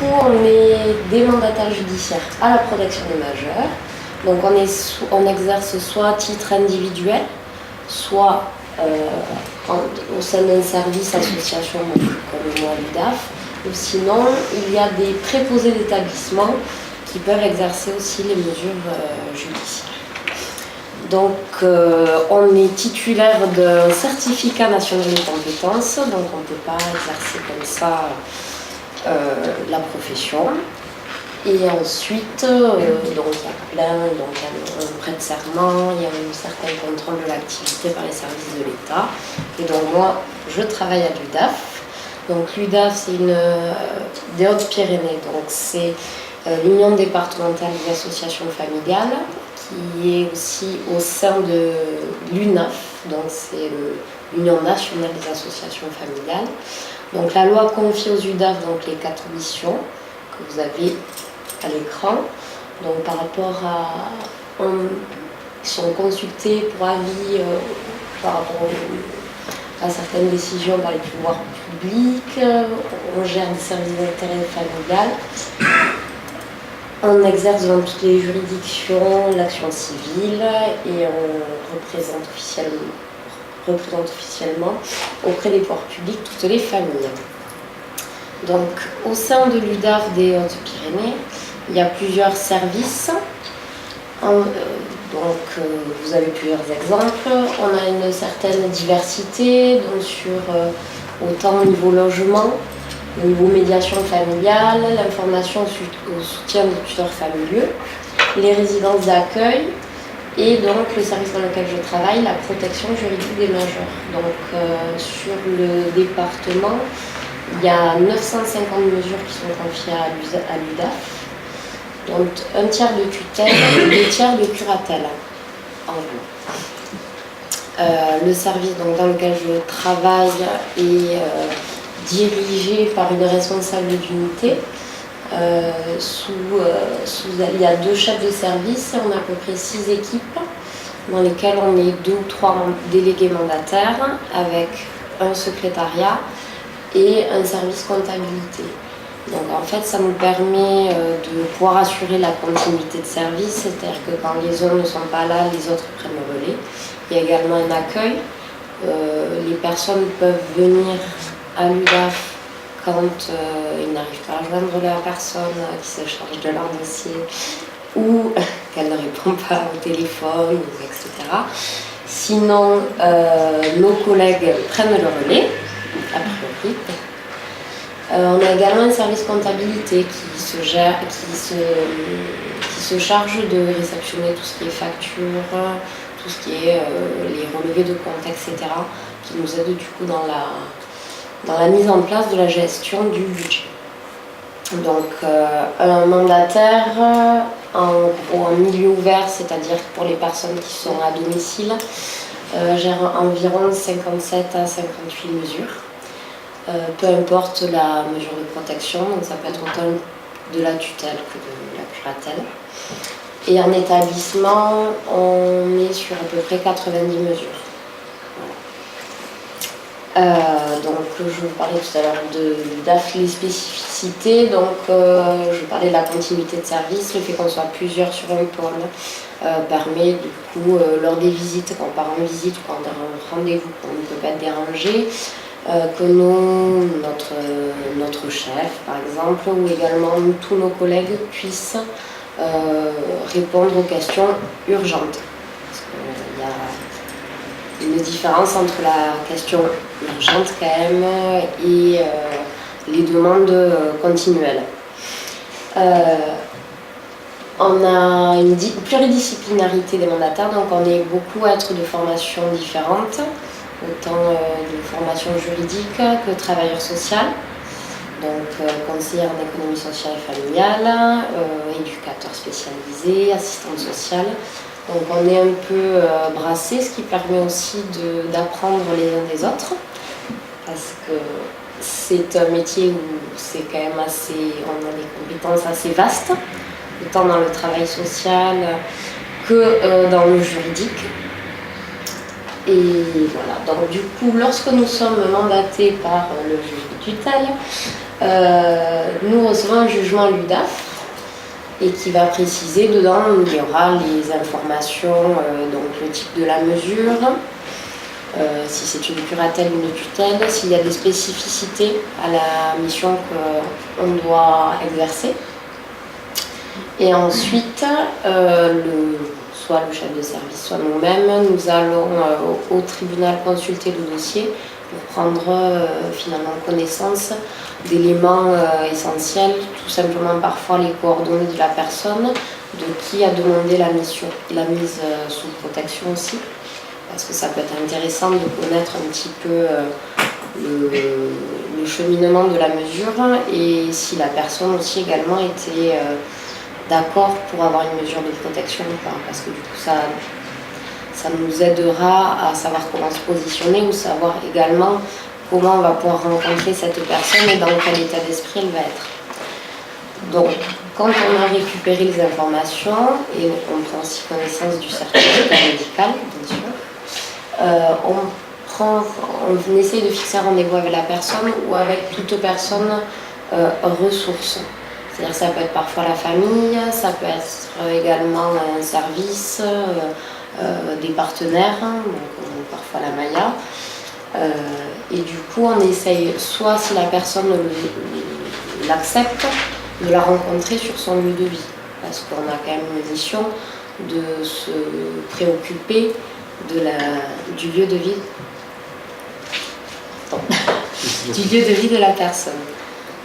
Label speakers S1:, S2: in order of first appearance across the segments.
S1: coup, on est des mandataires judiciaires à la protection des majeurs. Donc on exerce soit à titre individuel, soit au sein d'un service association comme moi, l'UDAF, ou sinon il y a des préposés d'établissement qui peuvent exercer aussi les mesures judiciaires. Donc on est titulaire d'un certificat national de compétences, donc on ne peut pas exercer comme ça la profession. Et ensuite, donc il y a un prêt de serment, il y a un certain contrôle de l'activité par les services de l'État. Et donc moi, je travaille à l'UDAF. Donc l'UDAF, c'est des Hautes-Pyrénées, donc c'est l'Union départementale des associations familiales, qui est aussi au sein de l'UNAF, donc c'est l'Union nationale des associations familiales. Donc la loi confie aux UDAF donc, les 4 missions que vous avez à l'écran. Donc par rapport à... Ils sont consultés pour avis par rapport à certaines décisions par les pouvoirs publics. On gère des services d'intérêt familial. On exerce dans toutes les juridictions l'action civile et on représente officiellement auprès des pouvoirs publics toutes les familles. Donc au sein de l'UDAF des Hautes-Pyrénées, il y a plusieurs services. Vous avez plusieurs exemples. On a une certaine diversité donc sur autant au niveau logement, au niveau médiation familiale, l'information au soutien des tuteurs familiaux, les résidences d'accueil et donc le service dans lequel je travaille, la protection juridique des majeurs. Donc sur le département, il y a 950 mesures qui sont confiées à l'UDAF. Donc un tiers de tutelle et 2 tiers de curatelle en gros. Le service donc, dans lequel je travaille est dirigé par une responsable d'unité. Il y a 2 chefs de service et on a à peu près 6 équipes dans lesquelles on est 2 ou 3 délégués mandataires avec un secrétariat et un service comptabilité. Donc en fait, ça nous permet de pouvoir assurer la continuité de service, c'est-à-dire que quand les uns ne sont pas là, les autres prennent le relais. Il y a également un accueil. Les personnes peuvent venir à l'UDAF quand ils n'arrivent pas à joindre la personne qui se charge de leur dossier ou qu'elle ne répond pas au téléphone, etc. Sinon, nos collègues prennent le relais, a priori. On a également un service comptabilité qui se charge de réceptionner tout ce qui est facture, tout ce qui est les relevés de compte, etc., qui nous aide du coup dans la mise en place de la gestion du budget. Donc un mandataire en milieu ouvert, c'est-à-dire pour les personnes qui sont à domicile, gère environ 57 à 58 mesures. Peu importe la mesure de protection, donc ça peut être autant de la tutelle que de la curatelle. Et en établissement, on est sur à peu près 90 mesures. Voilà. Donc je vous parlais tout à l'heure de l'UDAF, les spécificités. Donc je parlais de la continuité de service, le fait qu'on soit plusieurs sur un pôle permet du coup lors des visites, quand on part en visite ou quand on a un rendez-vous, qu'on ne peut pas être dérangé. Que notre chef par exemple ou également tous nos collègues puissent répondre aux questions urgentes. Parce qu'il y a une différence entre la question urgente quand même et les demandes continuelles. On a une pluridisciplinarité des mandataires, donc on est beaucoup à être de formations différentes. Autant de formation juridique que travailleur social, donc conseillère en économie sociale et familiale, éducateur spécialisé, assistante sociale. Donc on est un peu brassé, ce qui permet aussi d'apprendre les uns des autres, parce que c'est un métier où c'est quand même on a des compétences assez vastes, autant dans le travail social que dans le juridique. Et voilà, donc du coup, lorsque nous sommes mandatés par le juge de tutelle, nous recevons un jugement l'UDAF et qui va préciser dedans, il y aura les informations, donc le type de la mesure, si c'est une curatelle ou une tutelle, s'il y a des spécificités à la mission qu'on doit exercer. Et ensuite, soit le chef de service, soit nous-mêmes, nous allons au tribunal consulter le dossier pour prendre finalement connaissance d'éléments essentiels, tout simplement parfois les coordonnées de la personne, de qui a demandé la mission, la mise sous protection aussi, parce que ça peut être intéressant de connaître un petit peu le cheminement de la mesure et si la personne aussi également était d'accord pour avoir une mesure de protection ou pas, parce que du coup ça nous aidera à savoir comment se positionner ou savoir également comment on va pouvoir rencontrer cette personne et dans quel état d'esprit elle va être. Donc, quand on a récupéré les informations et on prend aussi connaissance du certificat médical, bien sûr, on essaie de fixer un rendez-vous avec la personne ou avec toute personne ressource. C'est-à-dire ça peut être parfois la famille, ça peut être également un service, des partenaires, donc parfois la Maya. Et du coup, on essaye, soit si la personne l'accepte, de la rencontrer sur son lieu de vie. Parce qu'on a quand même une mission de se préoccuper du lieu de vie. Du lieu de vie de la personne.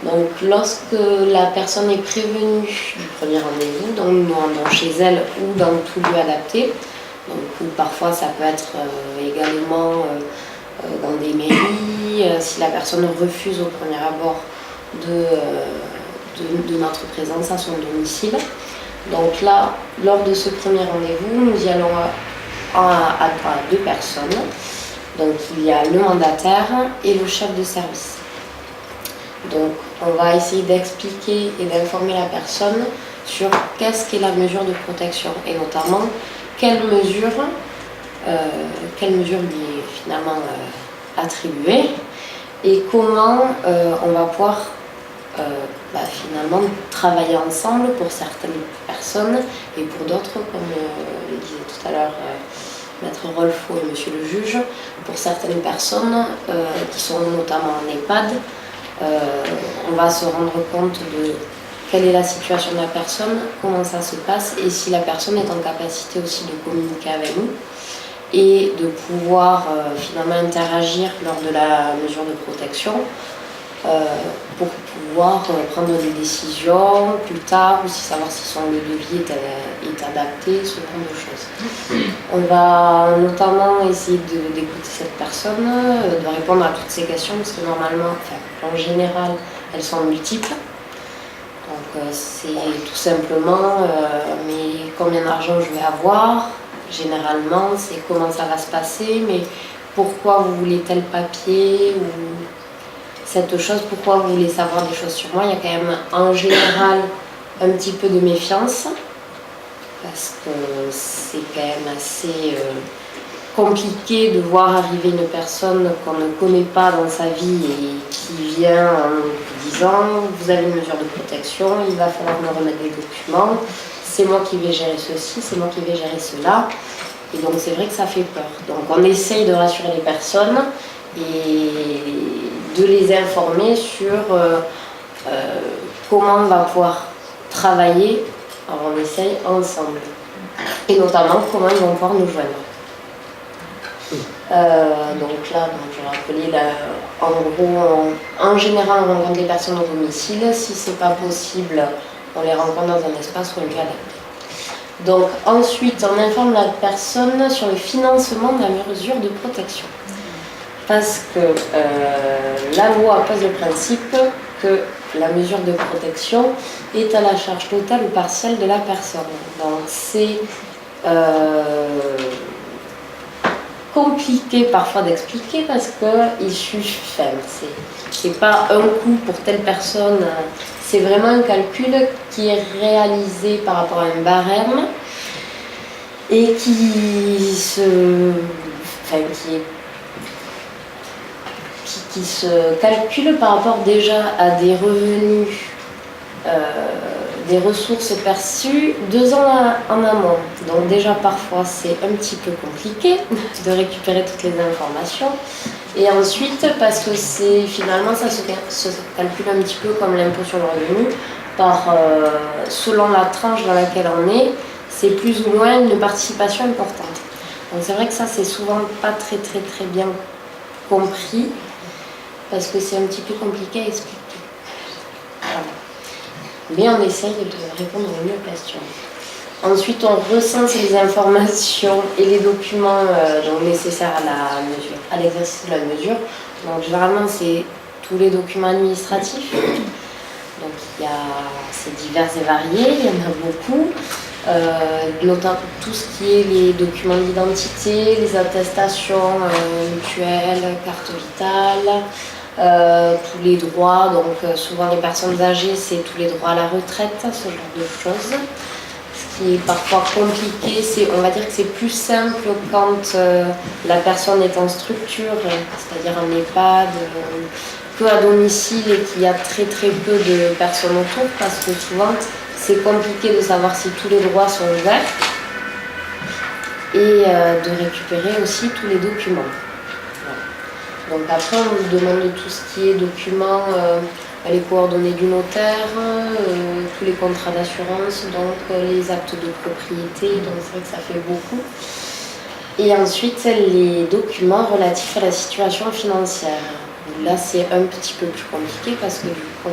S1: Donc lorsque la personne est prévenue du premier rendez-vous, donc nous nous rendons chez elle ou dans tout lieu adapté, donc, ou parfois ça peut être également dans des mairies, si la personne refuse au premier abord de notre présence à son domicile. Donc là, lors de ce premier rendez-vous, nous y allons à deux personnes. Donc il y a le mandataire et le chef de service. Donc on va essayer d'expliquer et d'informer la personne sur qu'est-ce qu'est la mesure de protection et notamment quelle mesure lui est finalement attribuée et comment on va pouvoir finalement travailler ensemble pour certaines personnes et pour d'autres, comme le disait tout à l'heure Maître Rolfo et Monsieur le juge, pour certaines personnes qui sont notamment en EHPAD, on va se rendre compte de quelle est la situation de la personne, comment ça se passe et si la personne est en capacité aussi de communiquer avec nous et de pouvoir finalement interagir lors de la mesure de protection pour pouvoir prendre des décisions plus tard ou savoir si son lieu de vie est adapté, ce genre de choses. On va notamment essayer d'écouter cette personne, de répondre à toutes ces questions parce que normalement, en général, elles sont multiples. Donc c'est tout simplement mais combien d'argent je vais avoir, généralement c'est comment ça va se passer, mais pourquoi vous voulez tel papier ou cette chose, pourquoi vous voulez savoir des choses sur moi. Il y a quand même en général un petit peu de méfiance parce que c'est quand même assez compliqué de voir arriver une personne qu'on ne connaît pas dans sa vie et qui vient en nous disant vous avez une mesure de protection, il va falloir me remettre des documents, c'est moi qui vais gérer ceci, c'est moi qui vais gérer cela. Et donc c'est vrai que ça fait peur. Donc on essaye de rassurer les personnes et de les informer sur comment on va pouvoir travailler. Alors on essaye ensemble. Et notamment comment ils vont pouvoir nous joindre. Donc là, je vais rappeler, en gros, en général, on rencontre les personnes au domicile. Si c'est pas possible, on les rencontre dans un espace ou un lieu adapté. Donc ensuite, on informe la personne sur le financement de la mesure de protection. Parce que la loi pose le principe que la mesure de protection est à la charge totale ou partielle de la personne. Donc c'est compliqué parfois d'expliquer parce qu'il suffit, c'est pas un coût pour telle personne, c'est vraiment un calcul qui est réalisé par rapport à un barème et qui se calcule par rapport déjà à des revenus, des ressources perçues 2 ans en amont. Donc déjà parfois c'est un petit peu compliqué de récupérer toutes les informations. Et ensuite parce que finalement ça se calcule un petit peu comme l'impôt sur le revenu, selon la tranche dans laquelle on est, c'est plus ou moins une participation importante. Donc c'est vrai que ça c'est souvent pas très bien compris, parce que c'est un petit peu compliqué à expliquer. Voilà. Mais on essaye de répondre aux mieux aux questions. Ensuite, on recense les informations et les documents nécessaires à l'exercice de la mesure. Donc généralement, c'est tous les documents administratifs. Donc c'est divers et varié, il y en a beaucoup. Notamment tout ce qui est les documents d'identité, les attestations mutuelles, carte vitale, tous les droits, donc souvent les personnes âgées, c'est tous les droits à la retraite, ce genre de choses. Ce qui est parfois compliqué, on va dire que c'est plus simple quand la personne est en structure, c'est-à-dire en EHPAD, que à domicile et qu'il y a très peu de personnes autour, parce que souvent c'est compliqué de savoir si tous les droits sont ouverts et de récupérer aussi tous les documents. Voilà. Donc après on nous demande tout ce qui est documents, les coordonnées du notaire, tous les contrats d'assurance, donc les actes de propriété, donc c'est vrai que ça fait beaucoup. Et ensuite les documents relatifs à la situation financière. Là, c'est un petit peu plus compliqué parce que du coup,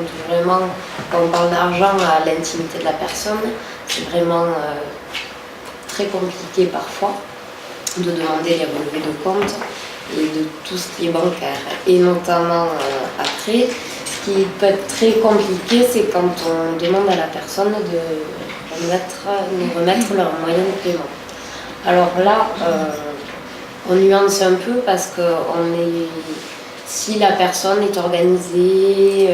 S1: quand on parle d'argent à l'intimité de la personne, c'est vraiment très compliqué parfois de demander les relevés de compte et de tout ce qui est bancaire. Et notamment après, ce qui peut être très compliqué, c'est quand on demande à la personne de nous remettre leurs moyens de paiement. Alors là, on nuance un peu parce que si la personne est organisée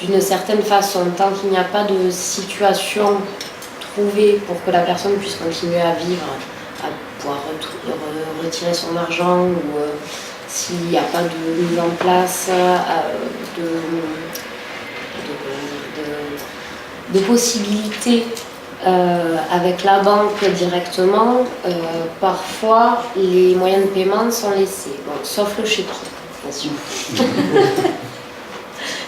S1: d'une certaine façon, tant qu'il n'y a pas de situation trouvée pour que la personne puisse continuer à vivre, à pouvoir retirer son argent, ou s'il n'y a pas de mise en place de possibilités avec la banque directement, parfois les moyens de paiement sont laissés, bon, sauf le chéquier.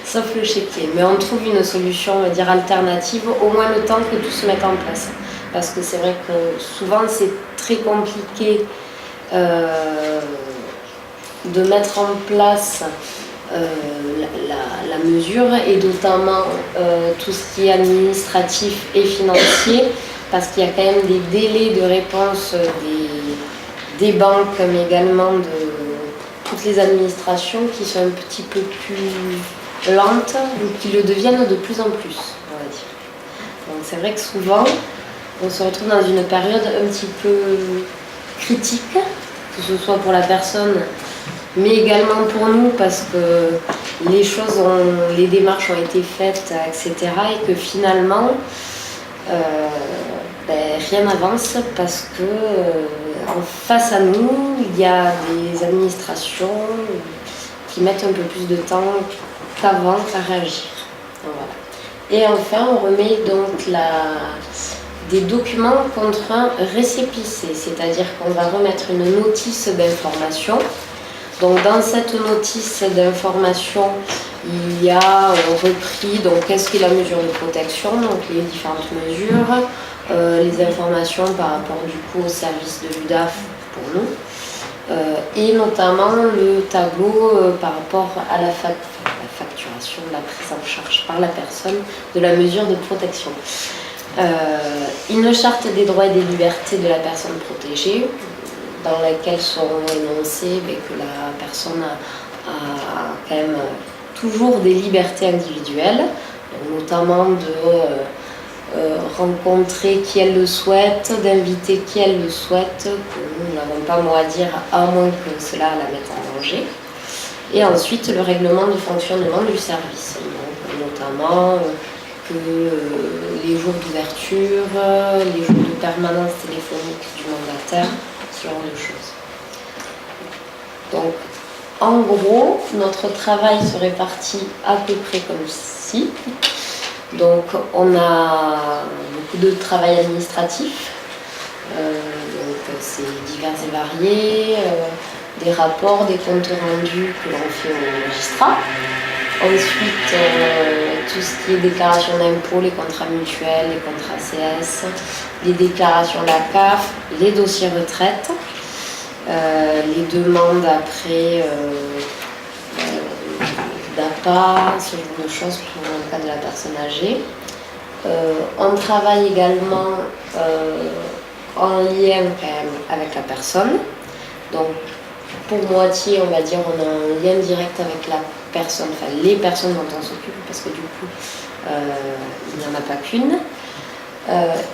S1: Sauf le chéquier, mais on trouve une solution, on va dire, alternative, au moins le temps que tout se mette en place. Parce que c'est vrai que souvent c'est très compliqué de mettre en place la mesure, et notamment tout ce qui est administratif et financier, parce qu'il y a quand même des délais de réponse des banques, mais également de toutes les administrations qui sont un petit peu plus lentes, ou qui le deviennent de plus en plus, on va dire. Donc c'est vrai que souvent, on se retrouve dans une période un petit peu critique, que ce soit pour la personne, mais également pour nous, parce que les démarches ont été faites, etc., et que finalement, rien n'avance, parce que en face à nous, il y a des administrations qui mettent un peu plus de temps qu'avant à réagir. Voilà. Et enfin, on remet donc des documents contre un récépissé, c'est-à-dire qu'on va remettre une notice d'information. Donc dans cette notice d'information, il y a repris donc qu'est-ce qu'est la mesure de protection, donc les différentes mesures, les informations par rapport du coup au service de l'UDAF pour nous, et notamment le tableau par rapport à la facturation, la prise en charge par la personne de la mesure de protection. Une charte des droits et des libertés de la personne protégée, dans laquelle sont énoncés que la personne a quand même toujours des libertés individuelles, notamment de rencontrer qui elle le souhaite, d'inviter qui elle le souhaite, que nous n'avons pas mot à dire à moins que cela la mette en danger. Et ensuite le règlement du fonctionnement du service, donc, notamment que les jours d'ouverture, les jours de permanence téléphonique du mandataire, ce genre de choses. Donc En gros, notre travail se répartit à peu près comme ci. Donc on a beaucoup de travail administratif, donc c'est divers et variés, des rapports, des comptes rendus que l'on fait au magistrat. Ensuite, tout ce qui est déclaration d'impôts, les contrats mutuels, les contrats CS, les déclarations de la CAF, les dossiers retraite, les demandes après d'APA, ce genre de choses pour le cas de la personne âgée. On travaille également en lien quand même avec la personne. Donc pour moitié, on va dire, on a un lien direct avec la personne, enfin les personnes dont on s'occupe, parce que du coup, il n'y en a pas qu'une.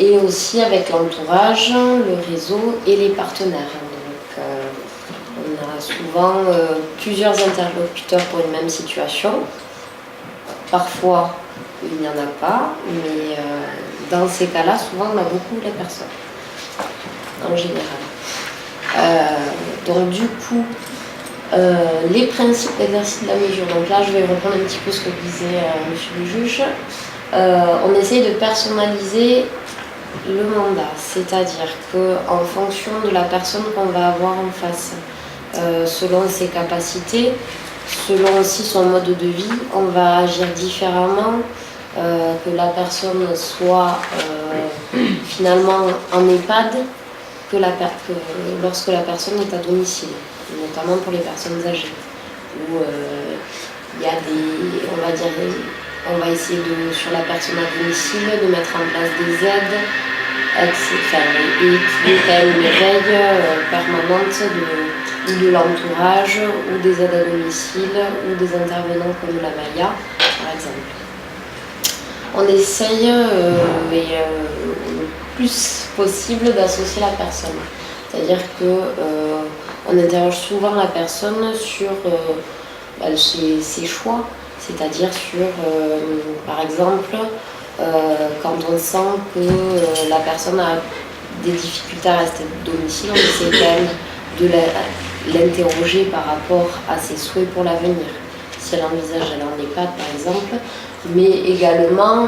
S1: Et aussi avec l'entourage, le réseau et les partenaires. Donc on a souvent plusieurs interlocuteurs pour une même situation. Parfois, il n'y en a pas, mais dans ces cas-là, souvent on a beaucoup les personnes, en général. Donc du coup, les principes d'exercice de la mesure, donc là je vais reprendre un petit peu ce que disait monsieur le juge. On essaye de personnaliser le mandat, c'est-à-dire qu'en fonction de la personne qu'on va avoir en face, selon ses capacités, selon aussi son mode de vie, on va agir différemment, que la personne soit finalement en EHPAD que lorsque la personne est à domicile, notamment pour les personnes âgées, où il y a on va essayer sur la personne à domicile de mettre en place des aides, et qu'il y ait quand même une veille permanente de l'entourage, ou des aides à domicile, ou des intervenants comme la Maya, par exemple. On essaye le plus possible d'associer la personne. C'est-à-dire qu'on interroge souvent la personne sur ses choix, c'est-à-dire sur, par exemple, quand on sent que la personne a des difficultés à rester à domicile, on essaie quand même de l'interroger par rapport à ses souhaits pour l'avenir. Si elle envisage d'aller en EHPAD par exemple, mais également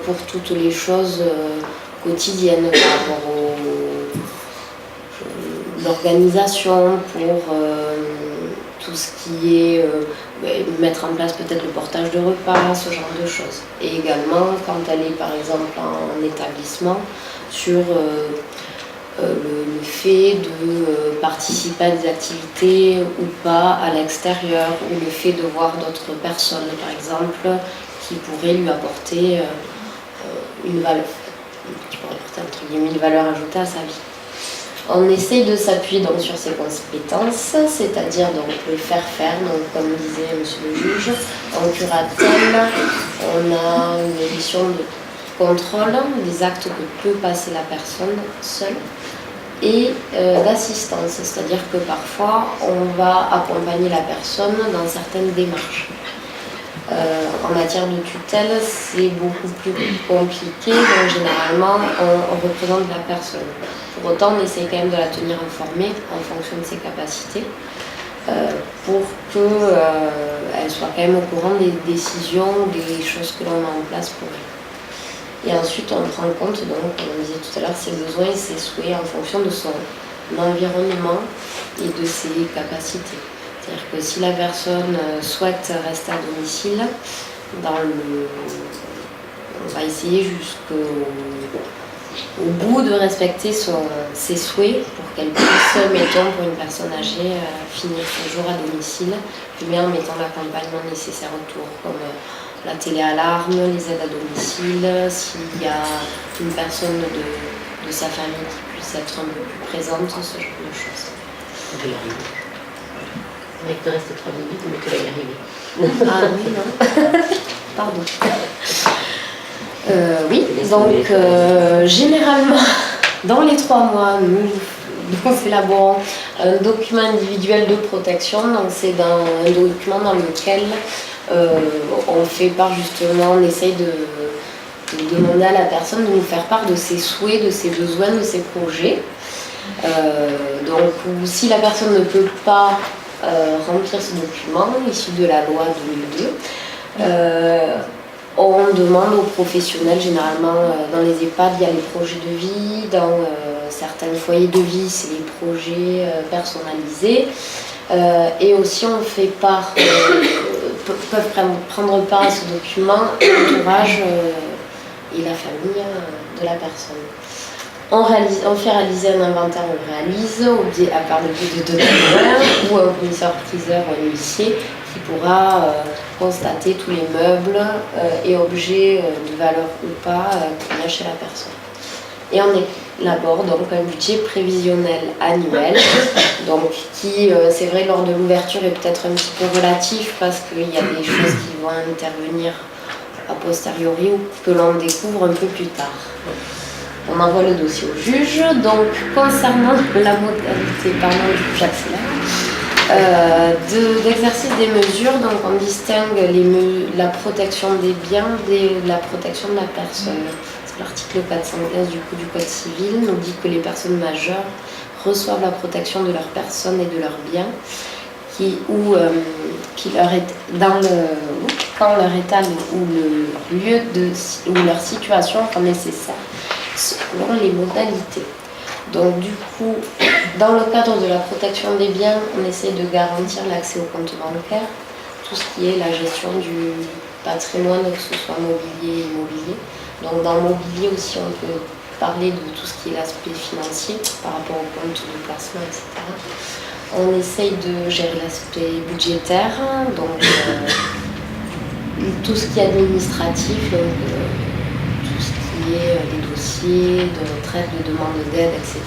S1: pour toutes les choses quotidiennes par rapport à l'organisation, pour tout ce qui est mettre en place peut-être le portage de repas, ce genre de choses. Et également quand elle est par exemple en établissement, sur le fait de participer à des activités ou pas à l'extérieur, ou le fait de voir d'autres personnes par exemple qui pourraient lui apporter une valeur, qui pourrait apporter entre guillemets une valeur ajoutée à sa vie. On essaye de s'appuyer donc sur ses compétences, c'est-à-dire donc le faire faire, donc comme disait monsieur le juge, en curatelle, on a une mission de contrôle des actes que peut passer la personne seule, et d'assistance, c'est-à-dire que parfois on va accompagner la personne dans certaines démarches. En matière de tutelle, c'est beaucoup plus compliqué, donc généralement on représente la personne. Pour autant, on essaye quand même de la tenir informée en fonction de ses capacités, pour qu'elle soit quand même au courant des décisions, des choses que l'on met en place pour elle. Et ensuite, on prend compte, donc, comme on disait tout à l'heure, ses besoins et ses souhaits en fonction de son environnement et de ses capacités. C'est-à-dire que si la personne souhaite rester à domicile, on va essayer jusqu'au bout de respecter ses souhaits pour qu'elle puisse, mettons, pour une personne âgée, finir son jour à domicile, mais en mettant l'accompagnement nécessaire autour, comme la téléalarme, les aides à domicile, s'il y a une personne de sa famille qui puisse être un peu plus présente, ce genre de choses.
S2: Il te reste 3 minutes, mais tu vas y arriver.
S1: Ah oui, non. Pardon. Oui, donc généralement, dans les 3 mois, nous élaborons un document individuel de protection. Donc c'est un document dans lequel on fait part justement, on essaye de demander à la personne de nous faire part de ses souhaits, de ses besoins, de ses projets. Donc si la personne ne peut pas remplir ce document issu de la loi 2002. On demande aux professionnels, généralement dans les EHPAD, il y a les projets de vie, dans certains foyers de vie, c'est les projets personnalisés. Et aussi on fait part, peuvent prendre part à ce document l'entourage et la famille de la personne. On fait réaliser un inventaire, on le réalise à part le biais de 2 témoins ou un commissaire-priseur ou un huissier qui pourra constater tous les meubles et objets de valeur ou pas qu'il y a chez la personne. Et on élabore donc un budget prévisionnel annuel, donc qui, c'est vrai, lors de l'ouverture est peut-être un petit peu relatif parce qu'il y a des choses qui vont intervenir a posteriori ou que l'on découvre un peu plus tard. On envoie le dossier au juge. Donc, concernant la modalité, d'exercice des mesures, donc on distingue la protection des biens de la protection de la personne. L'article 415 du Code civil nous dit que les personnes majeures reçoivent la protection de leur personne et de leurs biens quand leur état ou le lieu ou leur situation rend nécessaire selon les modalités. Donc du coup, dans le cadre de la protection des biens, on essaie de garantir l'accès au compte bancaire, tout ce qui est la gestion du patrimoine, que ce soit mobilier et immobilier. Donc dans le mobilier aussi, on peut parler de tout ce qui est l'aspect financier par rapport au compte de placement, etc. On essaye de gérer l'aspect budgétaire, donc tout ce qui est administratif, donc, tout ce qui est les dossiers de retraite, de demande d'aide, etc.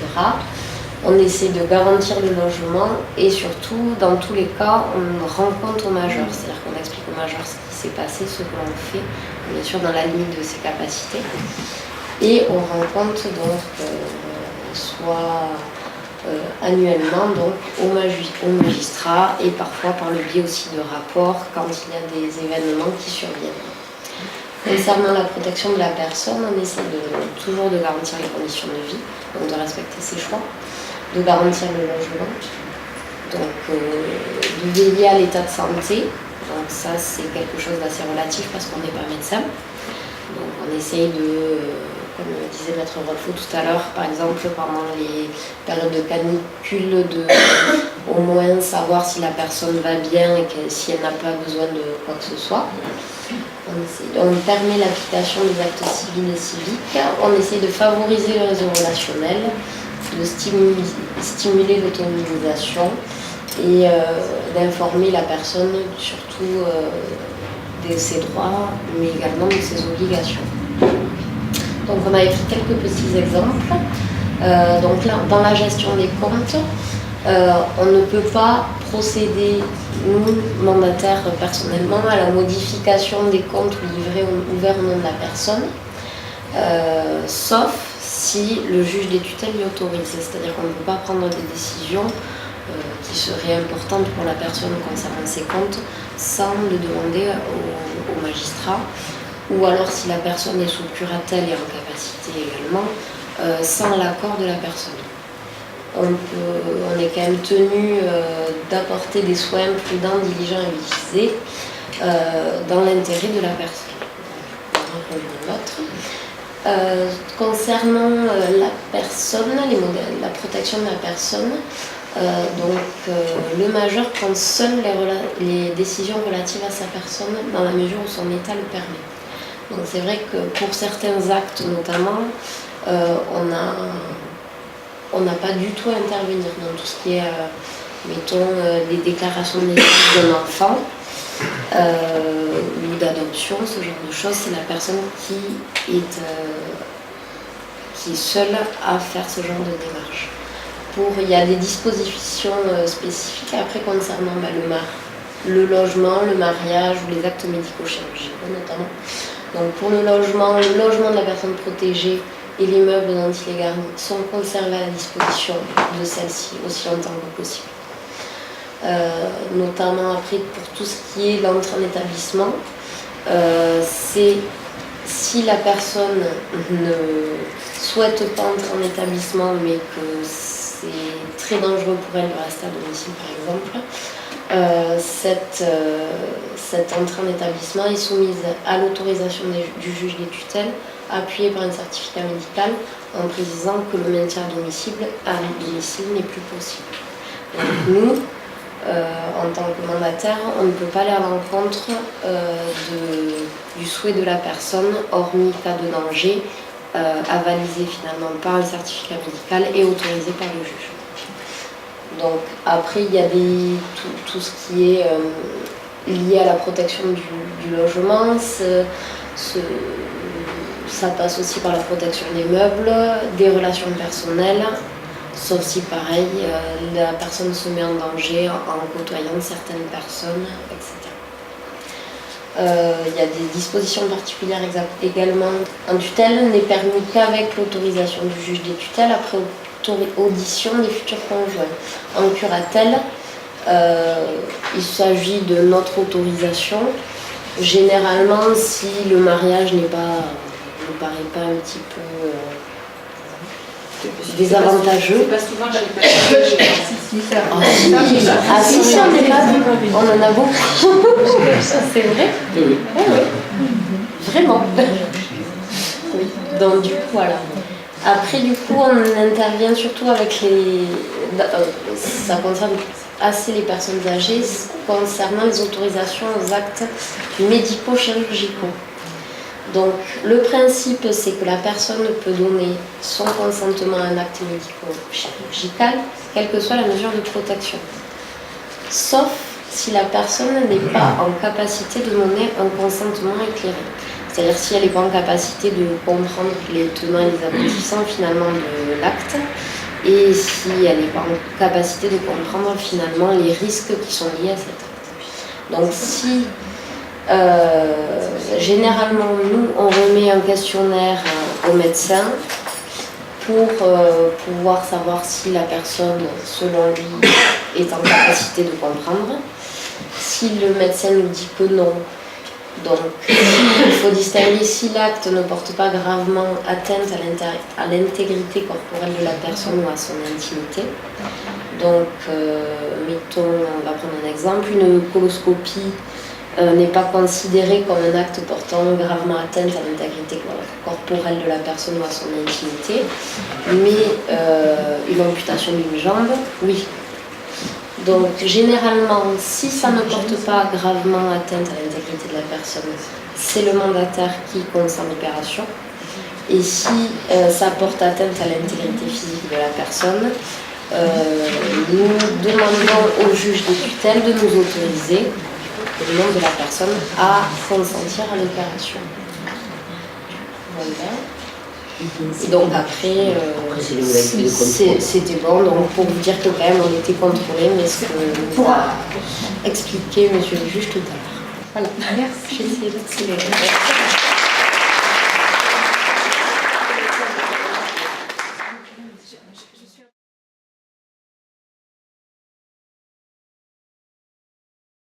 S1: On essaie de garantir le logement et surtout, dans tous les cas, on rend compte aux majeurs, c'est-à-dire qu'on explique aux majeurs ce qui s'est passé, ce que l'on fait, bien sûr dans la limite de ses capacités. Et on rend compte donc soit annuellement donc au magistrat et parfois par le biais aussi de rapports quand il y a des événements qui surviennent. Concernant la protection de la personne, on essaie toujours de garantir les conditions de vie, donc de respecter ses choix, de garantir le logement, donc de veiller à l'état de santé. Donc ça c'est quelque chose d'assez relatif parce qu'on n'est pas médecin. Donc on essaye de, comme disait Maître Rolfo tout à l'heure, par exemple pendant les périodes de canicule, de au moins savoir si la personne va bien et si elle n'a pas besoin de quoi que ce soit. On permet l'application des actes civils et civiques. On essaie de favoriser le réseau relationnel, de stimuler l'autonomisation et d'informer la personne surtout de ses droits, mais également de ses obligations. Donc on a écrit quelques petits exemples. Donc là, dans la gestion des comptes, on ne peut pas procéder, nous, mandataires personnellement, à la modification des comptes ou livrets ouverts au nom de la personne, sauf si le juge des tutelles l'y autorise. C'est-à-dire qu'on ne peut pas prendre des décisions qui seraient importantes pour la personne concernant ses comptes sans le demander au magistrat, ou alors si la personne est sous curatelle et en capacité également, sans l'accord de la personne. On est quand même tenu d'apporter des soins prudents, diligents et avisés dans l'intérêt de la personne. Concernant la personne, la protection de la personne, le majeur prend seul les décisions relatives à sa personne dans la mesure où son état le permet. Donc c'est vrai que pour certains actes notamment, on n'a pas du tout à intervenir dans tout ce qui est, mettons, les déclarations de naissance d'un enfant ou d'adoption, ce genre de choses. C'est la personne qui est seule à faire ce genre de démarche. Il y a des dispositions spécifiques après concernant le logement, le mariage ou les actes médico-chirurgicaux notamment. Donc pour le logement de la personne protégée et les meubles dont il est garni sont conservés à la disposition de celle-ci aussi longtemps que possible. Notamment après pour tout ce qui est l'entrée en établissement, c'est si la personne ne souhaite pas entrer en établissement mais que c'est très dangereux pour elle de rester à domicile par exemple, cette entrée en établissement est soumise à l'autorisation du juge des tutelles, appuyée par un certificat médical, en précisant que le maintien à domicile n'est plus possible. Donc nous, en tant que mandataire, on ne peut pas aller à l'encontre du souhait de la personne, hormis cas de danger, avalisé finalement par un certificat médical et autorisé par le juge. Donc après, il y a tout ce qui est lié à la protection du logement. Ça passe aussi par la protection des meubles, des relations personnelles, sauf si pareil, la personne se met en danger en côtoyant certaines personnes, etc. Il y a des dispositions particulières également. Un tutelle n'est permis qu'avec l'autorisation du juge des tutelles après audition des futurs conjoints. En curatelle, il s'agit de notre autorisation. Généralement, si le mariage ne paraît pas un petit peu désavantageux.
S3: C'est pas souvent chez les personnes.
S1: Si, on n'est pas vu. On en a beaucoup. C'est vrai?
S2: Oui.
S1: Vraiment. Oui. Donc du coup, voilà. Après, du coup, on intervient surtout avec ça concerne assez les personnes âgées concernant les autorisations aux actes médico-chirurgicaux. Donc, le principe, c'est que la personne peut donner son consentement à un acte médico-chirurgical, quelle que soit la mesure de protection. Sauf si la personne n'est pas en capacité de donner un consentement éclairé. C'est-à-dire si elle n'est pas en capacité de comprendre les tenants et les aboutissants finalement de l'acte, et si elle n'est pas en capacité de comprendre finalement les risques qui sont liés à cet acte. Donc si généralement nous on remet un questionnaire au médecin pour pouvoir savoir si la personne selon lui est en capacité de comprendre. Si le médecin nous dit que non, donc il faut distinguer si l'acte ne porte pas gravement atteinte à l'intégrité corporelle de la personne ou à son intimité. Donc mettons, on va prendre un exemple, une coloscopie n'est pas considérée comme un acte portant gravement atteinte à l'intégrité corporelle de la personne ou à son intimité, mais une amputation d'une jambe, oui. Donc généralement, si ça ne porte pas gravement atteinte à l'intégrité de la personne, c'est le mandataire qui consent l'opération. Et si ça porte atteinte à l'intégrité physique de la personne, nous demandons au juge des tutelles de nous autoriser, au nom de la personne, à consentir à l'opération. Voilà. Et donc après, c'était bon, donc pour vous dire que quand même on était contrôlés, mais ce que nous a expliqué monsieur le juge tout à l'heure. Voilà.
S3: Merci.
S1: J'ai essayé d'accélérer.